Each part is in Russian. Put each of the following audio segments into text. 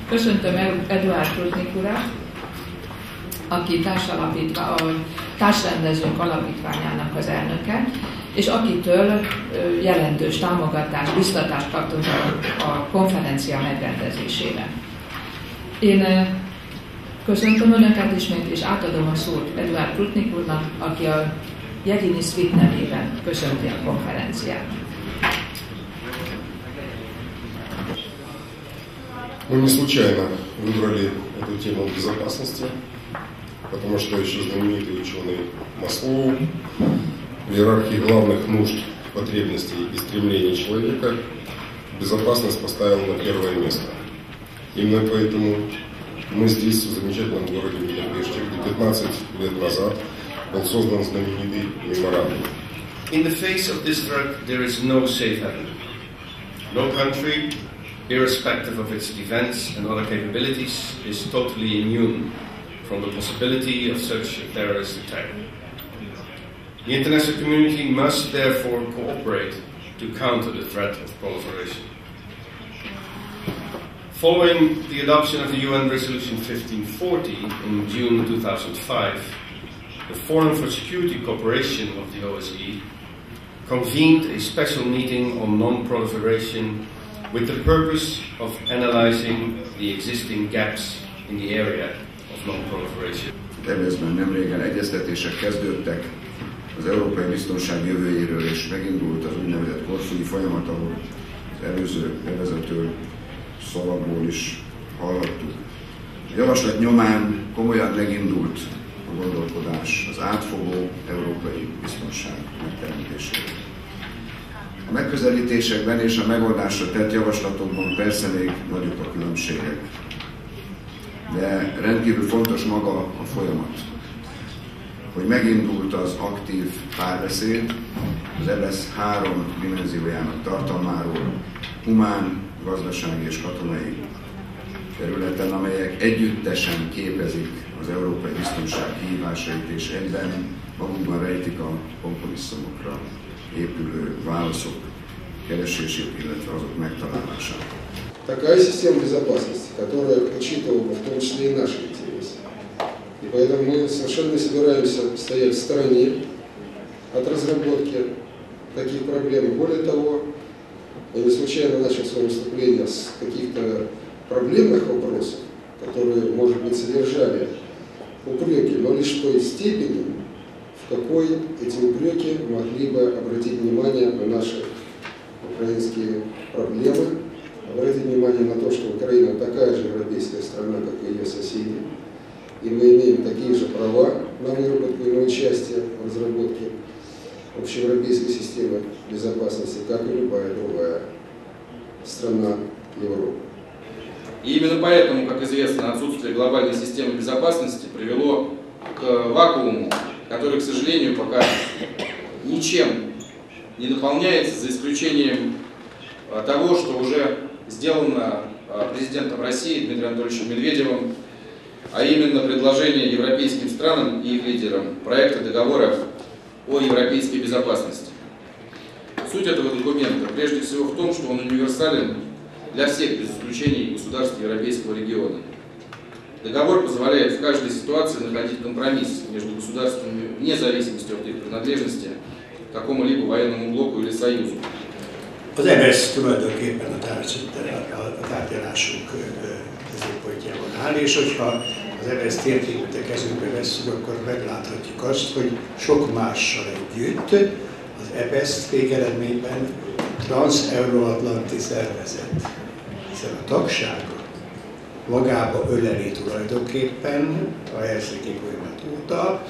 Köszöntöm Eduard Prudnik urat, aki a Társrendezők Alapítványának az elnöke, és akitől jelentős támogatást, biztatást kaptunk a konferencia megrendezésére. Én köszöntöm Önöket ismét, és átadom a szót Eduard Prudnik úrnak, aki a Jedini Suite nevében köszönti a konferenciát. Мы не случайно выбрали эту тему безопасности, потому что еще знаменитый ученый Маслоу в иерархии главных нужд, потребностей и стремлений человека безопасность поставил на первое место. Именно поэтому мы здесь, в замечательном городе Будапеште, где 15 лет назад был создан знаменитый меморандум. In the face of this threat, there is no safe haven. No country, irrespective of its defense and other capabilities, is totally immune from the possibility of such a terrorist attack. The international community must therefore cooperate to counter the threat of proliferation. Following the adoption of the UN Resolution 1540 in June 2005, the Forum for Security Cooperation of the OSCE convened a special meeting on non-proliferation with the purpose of analyzing the existing gaps in the area of non-proliferation. Természetesen nemrégen egyeztetések kezdődtek az európai biztonság jövőjéről, és megindult az úgynevezett korfui folyamat, ahol az előző bevezető szavakból is hallhattuk. A javaslat nyomán komolyan megindult a gondolkodás az átfogó európai biztonság megteremtéséről. A megközelítésekben és a megoldásra tett javaslatokban persze még nagyobb a különbségek, de rendkívül fontos maga a folyamat, hogy megindult az aktív párbeszéd az EBESZ 3 dimenziójának tartalmáról, humán, gazdasági és katonai területen, amelyek együttesen képezik az európai biztonság kihívásait, és egyben magukban rejtik a kompromisszumokra épülő válaszok keresését, illetve azok megtalálását. Такая система безопасности, которая учитывала в том числе и наши интересы. И поэтому мы совершенно не собираемся стоять в стороне от разработки таких проблем. Более того, я не случайно начал свое выступление с каких-то проблемных вопросов, которые, может быть, содержали упреки, но лишь в той степени, в какой эти упреки могли бы обратить внимание на наши украинские проблемы, обратить внимание на то, что Украина такая же европейская страна, как и ее соседи, и мы имеем такие же права на выработку и на участие в разработке общеевропейской системы безопасности, как и любая другая страна Европы. И именно поэтому, как известно, отсутствие глобальной системы безопасности привело к вакууму, который, к сожалению, пока ничем не наполняется, за исключением того, что уже сделано президентом России Дмитрием Анатольевичем Медведевым, а именно предложение европейским странам и их лидерам проекта договора о европейской безопасности. Суть этого документа прежде всего в том, что он универсален для всех, без исключения государств Европейского региона. Договор позволяет в каждой ситуации находить компромисс между государствами вне зависимости от их принадлежности к какому-либо военному блоку или союзу. Az EBESZ tulajdonképpen a tárgyalásunk középpontjában áll, és hogyha az EBESZ térképet a kezünkbe vesszük, akkor megláthatjuk azt, hogy sok mással együtt az EBESZ végeredményben transz-euróatlanti szervezet, hiszen a tagsága magába öleli tulajdonképpen a Helsinki folyamat óta,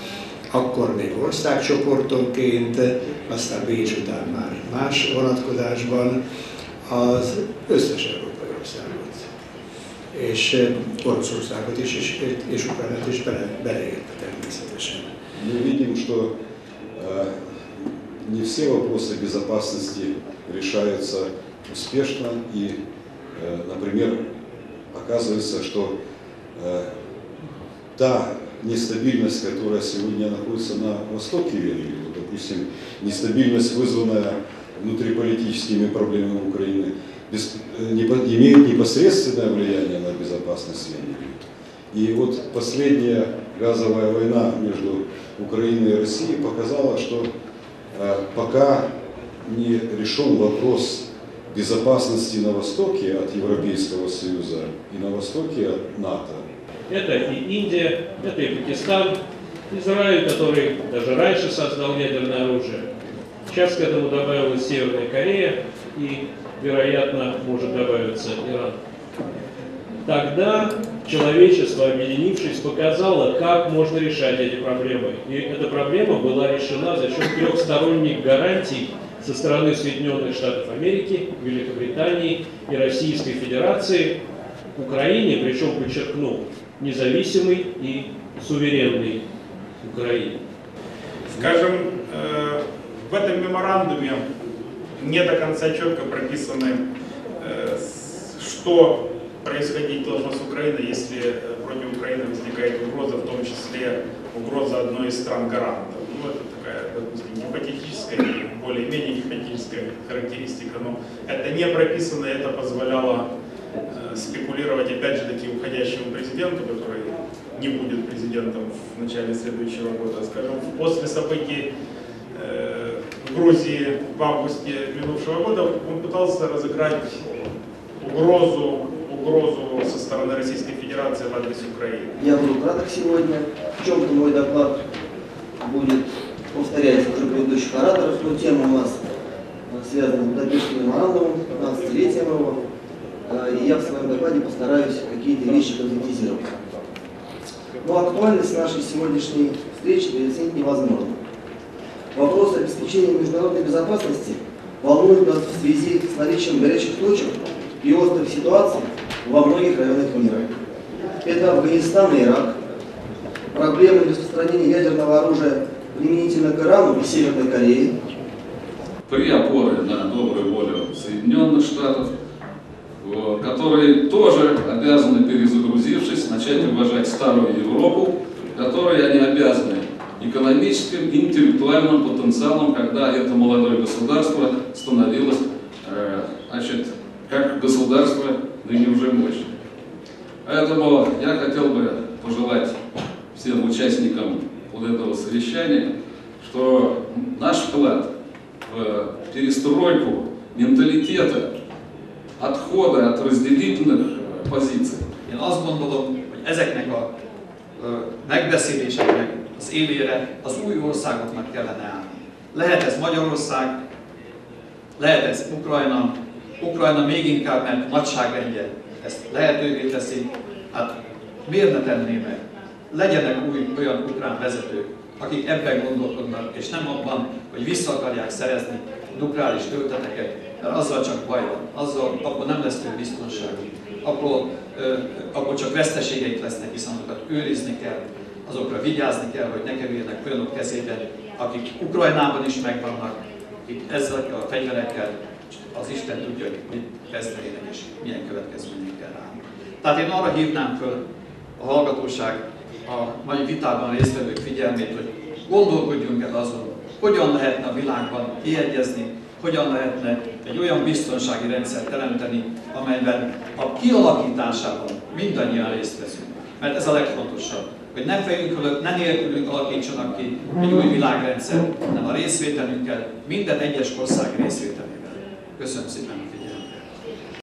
akkor még országcsoportonként, aztán Bécs után már más vonatkozásban az összes európai országot, és Oroszországot is, és Ukrajnát is beleértve természetesen. Мы видим, что не все вопросы безопасности решаются успешно, и, например, оказывается, что та нестабильность, которая сегодня находится на востоке, допустим, нестабильность, вызванная внутриполитическими проблемами Украины, имеют непосредственное влияние на безопасность Венгрии. И вот последняя газовая война между Украиной и Россией показала, что пока не решен вопрос безопасности на востоке от Европейского Союза и на востоке от НАТО. Это и Индия, это и Пакистан, Израиль, который даже раньше создал ядерное оружие. Сейчас к этому добавилась Северная Корея и, вероятно, может добавиться Иран. Тогда человечество, объединившись, показало, как можно решать эти проблемы. И эта проблема была решена за счет трехсторонних гарантий со стороны Соединенных Штатов Америки, Великобритании и Российской Федерации Украине, причем, подчеркну, независимой и суверенной Украине. Скажем, в этом меморандуме не до конца четко прописаны, что происходить должно с Украиной, если против Украины возникает угроза, в том числе угроза одной из стран-гарантов. Ну, это такая, допустим, гипотетическая, более-менее гипотетическая характеристика, но это не прописано, это позволяло спекулировать, опять же таки, уходящему президенту, который не будет президентом в начале следующего года. Скажем, после событий в Грузии в августе минувшего года он пытался разыграть угрозу со стороны Российской Федерации в адрес Украины. Я буду краток сегодня. В чем-то мой доклад будет повторять уже предыдущих ораторов, но тема у нас связана с Будапештским меморандумом, 15-летием его. И я в своем докладе постараюсь какие-то вещи конкретизировать. Но актуальность нашей сегодняшней встречи переоценить невозможно. Вопрос обеспечения международной безопасности волнует нас в связи с наличием горячих точек и острых ситуаций во многих районах мира. Это Афганистан и Ирак, проблемы распространения ядерного оружия применительно к Ирану и Северной Корее. При опоре на добрую волю Соединенных Штатов, которые тоже обязаны, перезагрузившись, начать уважать старую Европу, которой они обязаны экономическим, интеллектуальным потенциалом, когда это молодое государство становилось, как государство ныне уже мощное. Поэтому я хотел бы пожелать всем участникам вот этого совещания, что наш вклад в перестройку менталитета, отхода от разделительных позиций. Én azt gondolom, hogy ezeknek a megbeszéléseknek az élére az új országoknak kellene állni. Lehet ez Magyarország, lehet ez Ukrajna, Ukrajna még inkább, mert nagyságrendje ezt lehetővé teszi. Hát miért ne tenné meg? Legyenek olyan ukrán vezetők, akik ebben gondolkodnak, és nem abban, hogy vissza akarják szerezni a nukleáris tölteteket, mert azzal csak baj van, akkor nem lesz több biztonságuk, akkor csak veszteségeik lesznek, hiszen azokat őrizni kell, azokra vigyázni kell, hogy ne kerüljenek olyanok kezébe, akik Ukrajnában is megvannak, itt ezzel a fegyverekkel az Isten tudja, hogy mit kezdenének és milyen következményekkel rá. Tehát én arra hívnám föl a hallgatóság, a mai vitában résztvevők figyelmét, hogy gondolkodjunk el azon, hogyan lehetne a világban kiegyezni, hogyan lehetne egy olyan biztonsági rendszert teremteni, amelyben a kialakításában mindannyian részt veszünk. Mert ez a legfontosabb, hogy ne fejünk fölött, ne nélkülünk alakítsanak ki egy új világrendszer, hanem a részvételünkkel, minden egyes ország részvételével. Köszönöm szépen!